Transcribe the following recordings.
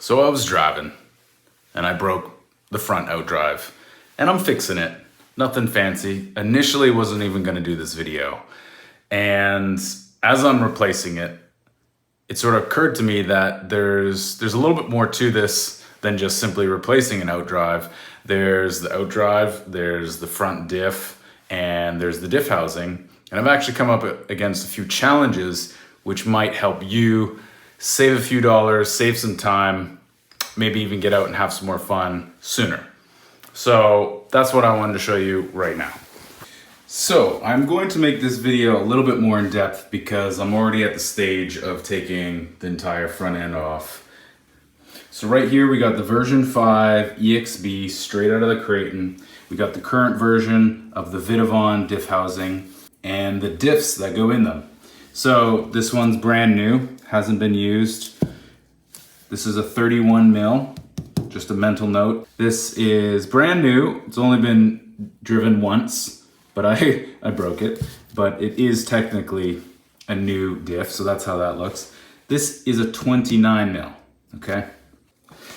So I was driving and I broke the front outdrive and I'm fixing it. Nothing fancy. Initially wasn't even gonna do this video. And as I'm replacing it, it sort of occurred to me that there's a little bit more to this than just simply replacing an outdrive. There's the outdrive, there's the front diff, and there's the diff housing. And I've actually come up against a few challenges which might help you save a few dollars, save some time, maybe even get out and have some more fun sooner. So that's what I wanted to show you right now. So I'm going to make this video a little bit more in depth because I'm already at the stage of taking the entire front end off. So right here we got the version 5 EXB straight out of the Kraton. We got the current version of the Vitavon diff housing and the diffs that go in them. So this one's brand new, hasn't been used. This is a 31 mil, just a mental note. This is brand new. It's only been driven once, but I broke it. But it is technically a new diff, so that's how that looks. This is a 29 mil, okay?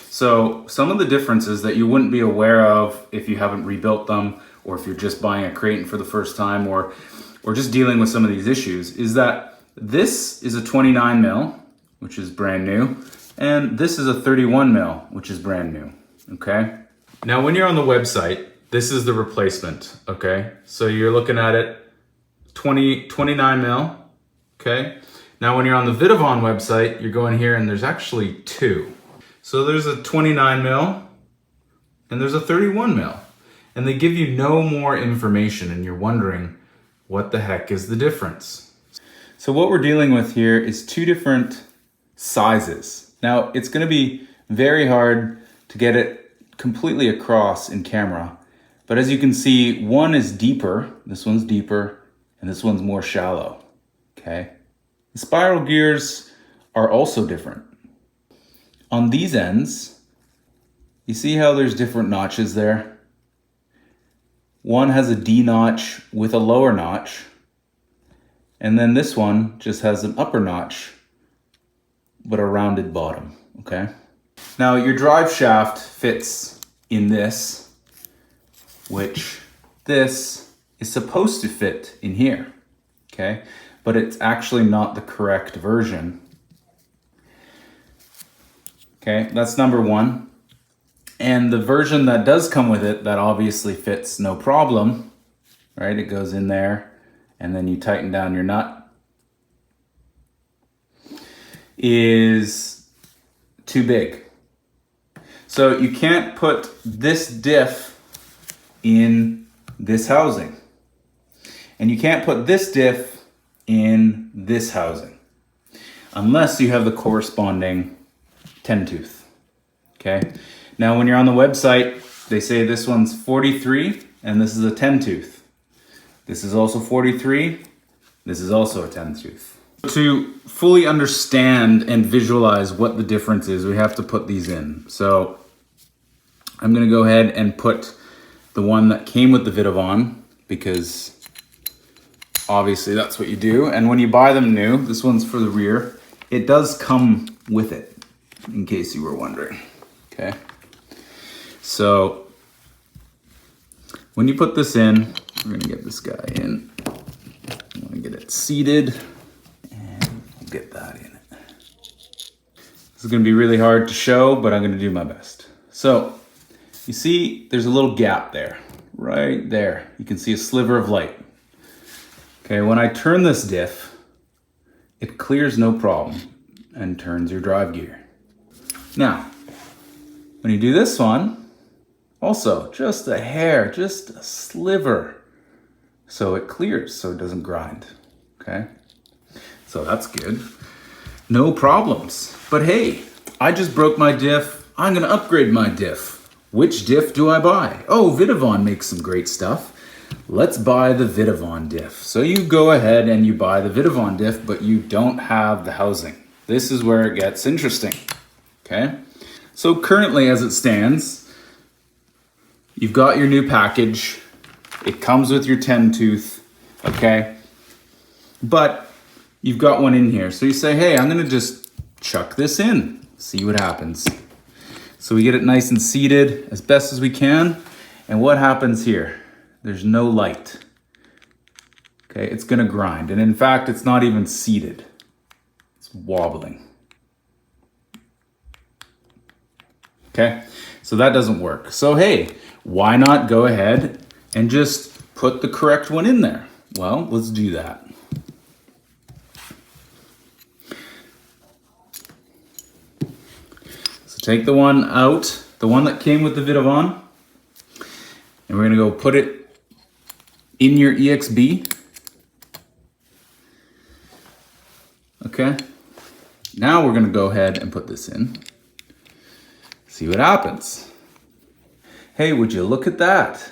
So some of the differences that you wouldn't be aware of if you haven't rebuilt them, or if you're just buying a Kraton for the first time, or just dealing with some of these issues, is that this is a 29 mil, which is brand new, and this is a 31 mil, which is brand new, okay? Now, when you're on the website, this is the replacement, okay? So you're looking at it 29 mil, okay? Now, when you're on the Vitavon website, you're going here and there's actually two. So there's a 29 mil and there's a 31 mil, and they give you no more information and you're wondering, what the heck is the difference? So what we're dealing with here is two different sizes. Now, it's gonna be very hard to get it completely across in camera, but as you can see, one is deeper, this one's deeper, and this one's more shallow, okay? The spiral gears are also different. On these ends, you see how there's different notches there? One has a D notch with a lower notch, and then this one just has an upper notch, but a rounded bottom, okay? Now your drive shaft fits in this, which this is supposed to fit in here, okay? But it's actually not the correct version. Okay, that's number one. And the version that does come with it, that obviously fits no problem, right? It goes in there and then you tighten down your nut, is too big. So you can't put this diff in this housing. And you can't put this diff in this housing unless you have the corresponding 10 tooth, okay? Now, when you're on the website, they say this one's 43 and this is a 10 tooth. This is also 43. This is also a 10 tooth. To fully understand and visualize what the difference is, we have to put these in. So I'm gonna go ahead and put the one that came with the Vitavon, because obviously that's what you do. And when you buy them new, this one's for the rear, it does come with it, in case you were wondering, okay? So when you put this in, we're gonna get this guy in. I'm gonna get it seated and we'll get that in. This is gonna be really hard to show, but I'm gonna do my best. So you see there's a little gap there, right there. You can see a sliver of light. Okay, when I turn this diff, it clears no problem and turns your drive gear. Now, when you do this one, also just a hair, just a sliver, so it clears, so it doesn't grind, okay? So that's good. No problems. But hey, I just broke my diff. I'm gonna upgrade my diff. Which diff do I buy? Oh, Vitavon makes some great stuff. Let's buy the Vitavon diff. So you go ahead and you buy the Vitavon diff, but you don't have the housing. This is where it gets interesting, okay? So currently, as it stands, you've got your new package. It comes with your 10 tooth, okay? But you've got one in here. So you say, hey, I'm gonna just chuck this in, see what happens. So we get it nice and seated as best as we can. And what happens here? There's no light. Okay, it's gonna grind. And in fact, it's not even seated. It's wobbling. Okay, so that doesn't work. So hey, why not go ahead and just put the correct one in there? Well, let's do that. So take the one out, the one that came with the Vitavon, and we're gonna go put it in your EXB. Okay, now we're gonna go ahead and put this in. See what happens. Hey, would you look at that?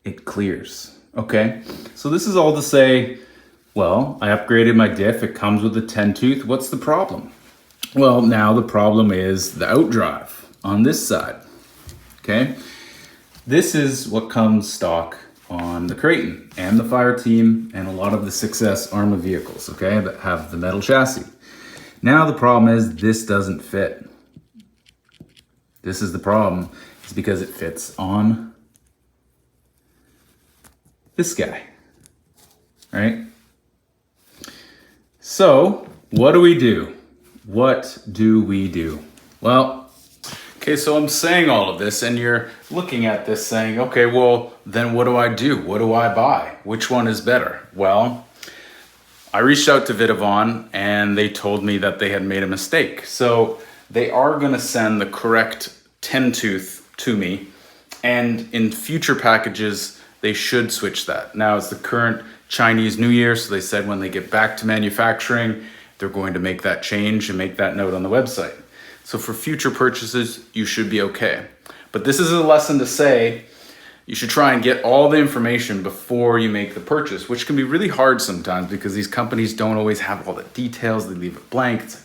It clears. Okay, so this is all to say, well, I upgraded my diff. It comes with a 10 tooth. What's the problem? Well, now the problem is the outdrive on this side. Okay, this is what comes stock on the Kraton and the Fire Team and a lot of the Success Arrma vehicles, okay, that have the metal chassis. Now the problem is this doesn't fit. This is the problem, is because it fits on this guy, right? So what do we do? What do we do? Well, okay, so I'm saying all of this and you're looking at this saying, okay, well, then what do I do? What do I buy? Which one is better? Well, I reached out to Vitavon and they told me that they had made a mistake. So they are gonna send the correct 10 tooth to me, and in future packages, they should switch that. Now it's the current Chinese New Year, so they said when they get back to manufacturing, they're going to make that change and make that note on the website. So for future purchases, you should be okay. But this is a lesson to say, you should try and get all the information before you make the purchase, which can be really hard sometimes because these companies don't always have all the details, they leave it blank. It's like,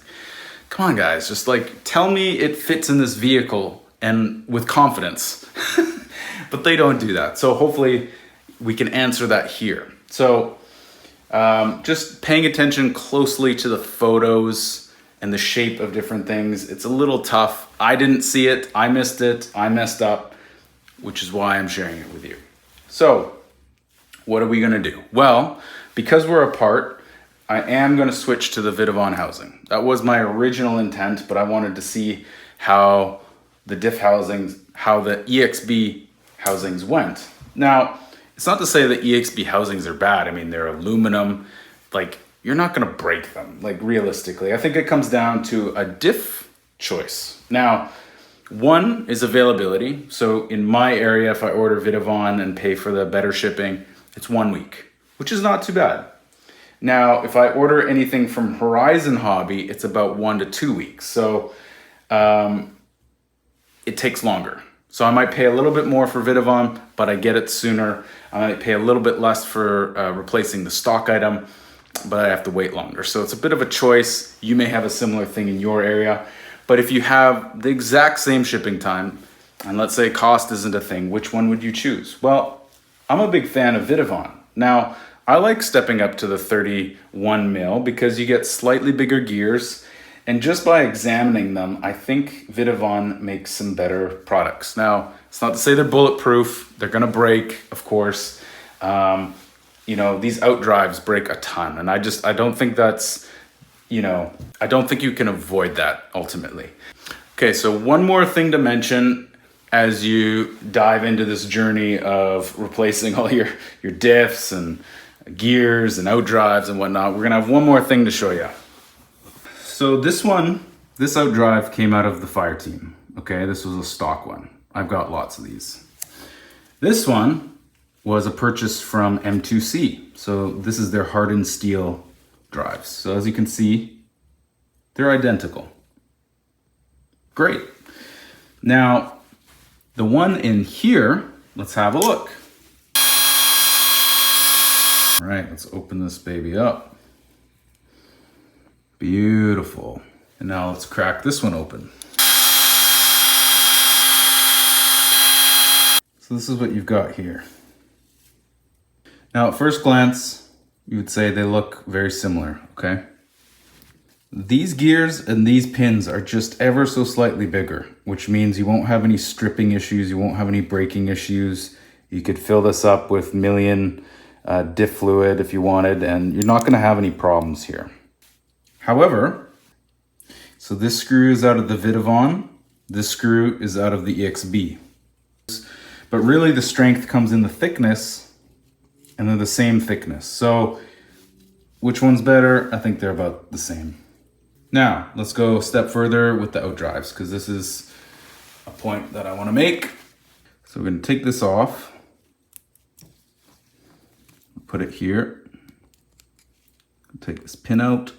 come on guys, just like tell me it fits in this vehicle and with confidence. But they don't do that. So hopefully we can answer that here. So just paying attention closely to the photos and the shape of different things. It's a little tough. I didn't see it, I missed it, I messed up, which is why I'm sharing it with you. So what are we gonna do? Well, because we're apart, I am gonna switch to the Vitavon housing. That was my original intent, but I wanted to see how the diff housings, how the EXB housings went. Now, it's not to say that EXB housings are bad. I mean, they're aluminum, like you're not gonna break them, like realistically. I think it comes down to a diff choice. Now, one is availability. So in my area, if I order Vitavon and pay for the better shipping, it's 1 week, which is not too bad. Now, if I order anything from Horizon Hobby, it's about 1 to 2 weeks. So it takes longer. So I might pay a little bit more for Vitavon, but I get it sooner. I might pay a little bit less for replacing the stock item, but I have to wait longer. So it's a bit of a choice. You may have a similar thing in your area, but if you have the exact same shipping time, and let's say cost isn't a thing, which one would you choose? Well, I'm a big fan of Vitavon. Now, I like stepping up to the 31 mil because you get slightly bigger gears. And just by examining them, I think Vitavon makes some better products. Now, it's not to say they're bulletproof. They're gonna break, of course. You know, these outdrives break a ton. And I don't think that's, you know, I don't think you can avoid that ultimately. Okay, so one more thing to mention as you dive into this journey of replacing all your diffs and gears and outdrives and whatnot. We're gonna have one more thing to show you. So this outdrive came out of the Fire Team. Okay, this was a stock one. I've got lots of these. This one was a purchase from M2C. So this is their hardened steel drives. So as you can see, they're identical. Great. Now, the one in here, let's have a look. All right, let's open this baby up. Beautiful. And now let's crack this one open. So this is what you've got here. Now at first glance, you would say they look very similar, okay? These gears and these pins are just ever so slightly bigger, which means you won't have any stripping issues, you won't have any braking issues. You could fill this up with million diff fluid if you wanted, and you're not gonna have any problems here. However, so this screw is out of the Vitavon, this screw is out of the EXB. But really the strength comes in the thickness, and they're the same thickness. So which one's better? I think they're about the same. Now, let's go a step further with the outdrives, because this is a point that I want to make. So we're going to take this off, put it here, take this pin out.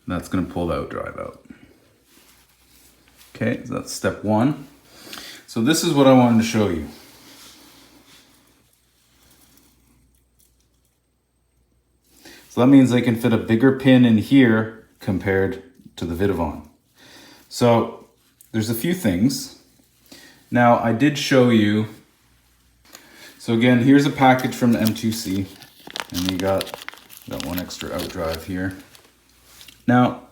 That's going to pull the outdrive out. Okay, so that's step one. So this is what I wanted to show you. So that means they can fit a bigger pin in here compared to the Vitavon. So there's a few things. Now I did show you, so again, here's a package from the M2C, and you got one extra outdrive here. Now,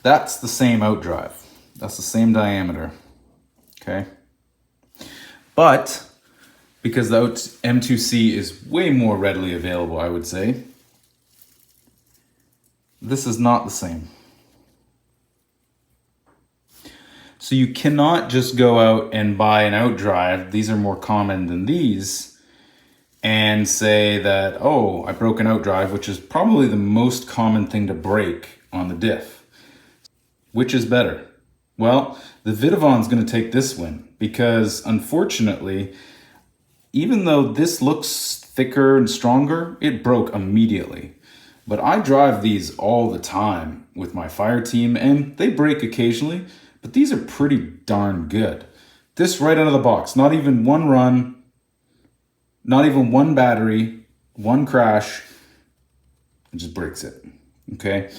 that's the same outdrive. That's the same diameter, okay? But because the M2C is way more readily available, I would say, this is not the same. So you cannot just go out and buy an outdrive, these are more common than these, and say that, oh, I broke an outdrive, which is probably the most common thing to break on the diff. Which is better? Well, the Vitavon's gonna take this win, because unfortunately, even though this looks thicker and stronger, it broke immediately. But I drive these all the time with my fire team, and they break occasionally, but these are pretty darn good. This right out of the box, not even one run, not even one battery, one crash, it just breaks it, okay?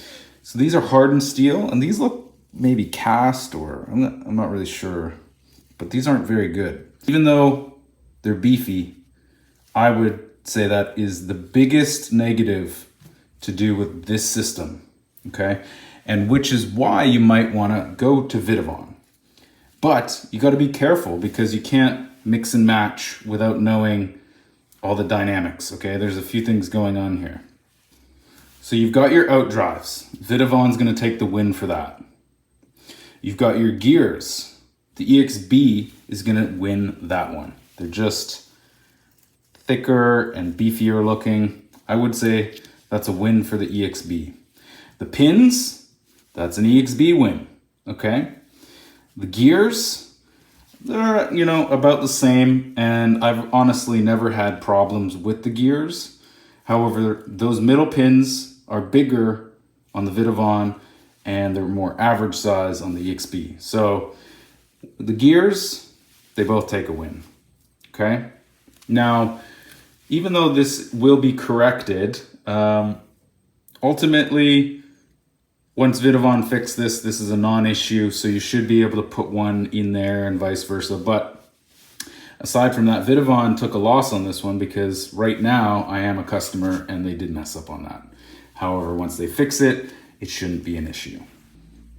So these are hardened steel, and these look maybe cast, or I'm not really sure, but these aren't very good. Even though they're beefy, I would say that is the biggest negative to do with this system, okay? And which is why you might wanna go to Vitavon. But you gotta be careful, because you can't mix and match without knowing all the dynamics, okay? There's a few things going on here. So you've got your outdrives. Vitavon's gonna take the win for that. You've got your gears. The EXB is gonna win that one. They're just thicker and beefier looking. I would say that's a win for the EXB. The pins, that's an EXB win, okay? The gears, they're, you know, about the same, and I've honestly never had problems with the gears. However, those middle pins are bigger on the Vitavon, and they're more average size on the EXB. So the gears, they both take a win, okay? Now, even though this will be corrected, ultimately, once Vitavon fixed this, this is a non-issue, so you should be able to put one in there and vice versa. But aside from that, Vitavon took a loss on this one, because right now I am a customer and they did mess up on that. However, once they fix it, it shouldn't be an issue.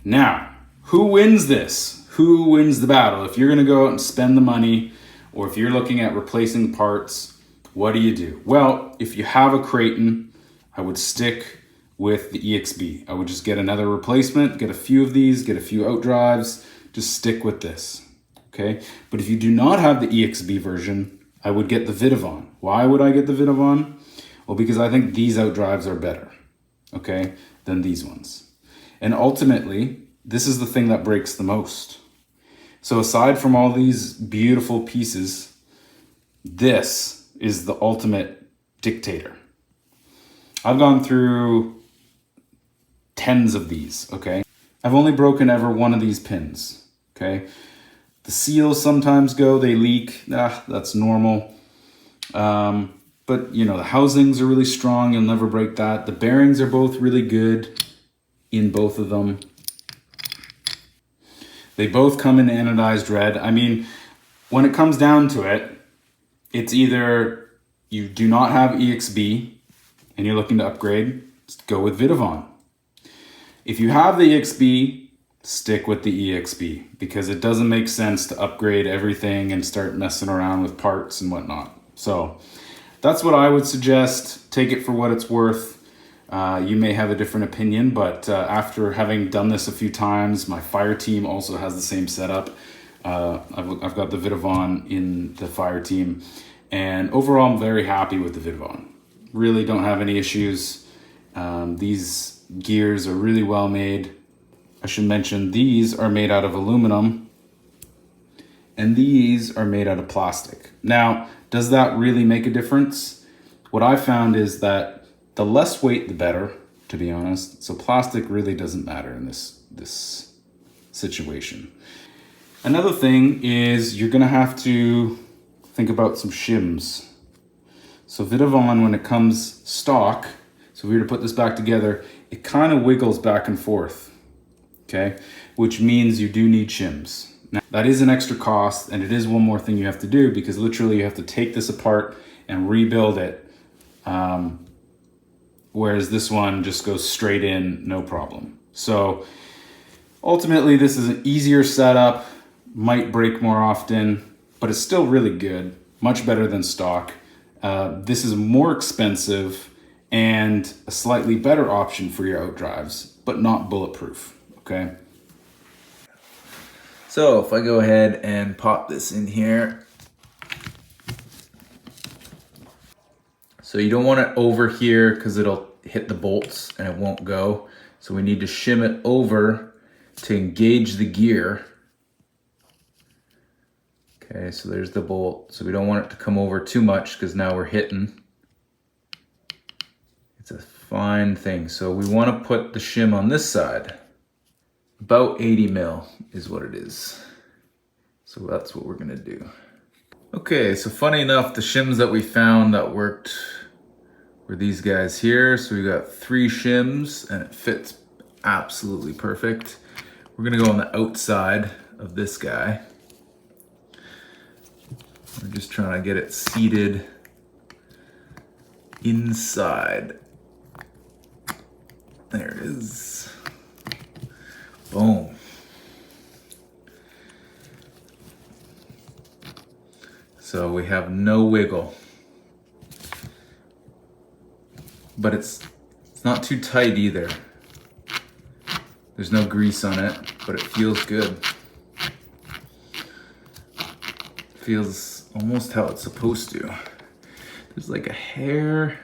Now, who wins this? Who wins the battle? If you're gonna go out and spend the money, or if you're looking at replacing parts, what do you do? Well, if you have a Kraton, I would stick with the EXB. I would just get another replacement, get a few of these, get a few outdrives, just stick with this, okay? But if you do not have the EXB version, I would get the Vitavon. Why would I get the Vitavon? Well, because I think these outdrives are better, okay, than these ones. And ultimately, this is the thing that breaks the most. So aside from all these beautiful pieces, this is the ultimate dictator. I've gone through tens of these, okay? I've only broken ever one of these pins, okay? The seals sometimes go, they leak, that's normal. But you know, the housings are really strong, you'll never break that. The bearings are both really good in both of them. They both come in anodized red. I mean, when it comes down to it, it's either you do not have EXB and you're looking to upgrade, go with Vitavon. If you have the EXB, stick with the EXB because it doesn't make sense to upgrade everything and start messing around with parts and whatnot. So that's what I would suggest. Take it for what it's worth. You may have a different opinion, but after having done this a few times, my fire team also has the same setup. I've got the Vitavon in the fire team, and overall I'm very happy with the Vitavon. Really don't have any issues. These gears are really well made. I should mention these are made out of aluminum and these are made out of plastic. Now, does that really make a difference? What I found is that the less weight, the better, to be honest. So plastic really doesn't matter in this situation. Another thing is you're gonna have to think about some shims. So Vitavon, when it comes stock, so if we were to put this back together, it kind of wiggles back and forth, okay? Which means you do need shims. Now, that is an extra cost, and it is one more thing you have to do because literally you have to take this apart and rebuild it. Whereas this one just goes straight in, no problem. So ultimately this is an easier setup, might break more often, but it's still really good, much better than stock. This is more expensive and a slightly better option for your outdrives, but not bulletproof, okay? So if I go ahead and pop this in here. So you don't want it over here because it'll hit the bolts and it won't go. So we need to shim it over to engage the gear. Okay, so there's the bolt. So we don't want it to come over too much because now we're hitting. It's a fine thing. So we want to put the shim on this side. About 80 mil is what it is. So that's what we're gonna do. Okay, so funny enough, the shims that we found that worked were these guys here. So we got 3 shims and it fits absolutely perfect. We're gonna go on the outside of this guy. We're just trying to get it seated inside. There it is. Boom. So we have no wiggle. But it's not too tight either. There's no grease on it, but it feels good. Feels almost how it's supposed to. There's like a hair.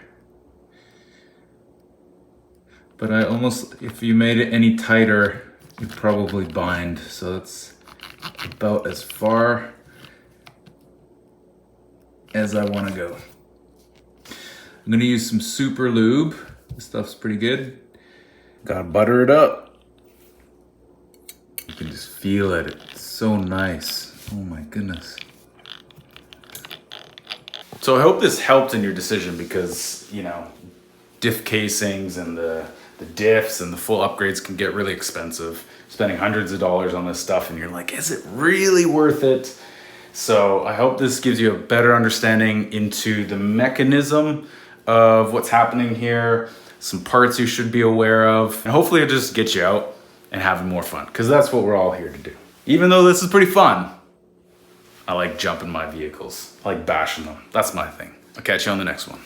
But I almost, if you made it any tighter, you'd probably bind. So that's about as far as I want to go. I'm gonna use some super lube. This stuff's pretty good. Gotta butter it up. You can just feel it. It's so nice. Oh my goodness. So I hope this helped in your decision because, you know, diff casings and the diffs and the full upgrades can get really expensive. Spending hundreds of dollars on this stuff and you're like, is it really worth it? So I hope this gives you a better understanding into the mechanism of what's happening here, some parts you should be aware of, and hopefully it'll just get you out and having more fun because that's what we're all here to do. Even though this is pretty fun, I like jumping my vehicles. I like bashing them. That's my thing. I'll catch you on the next one.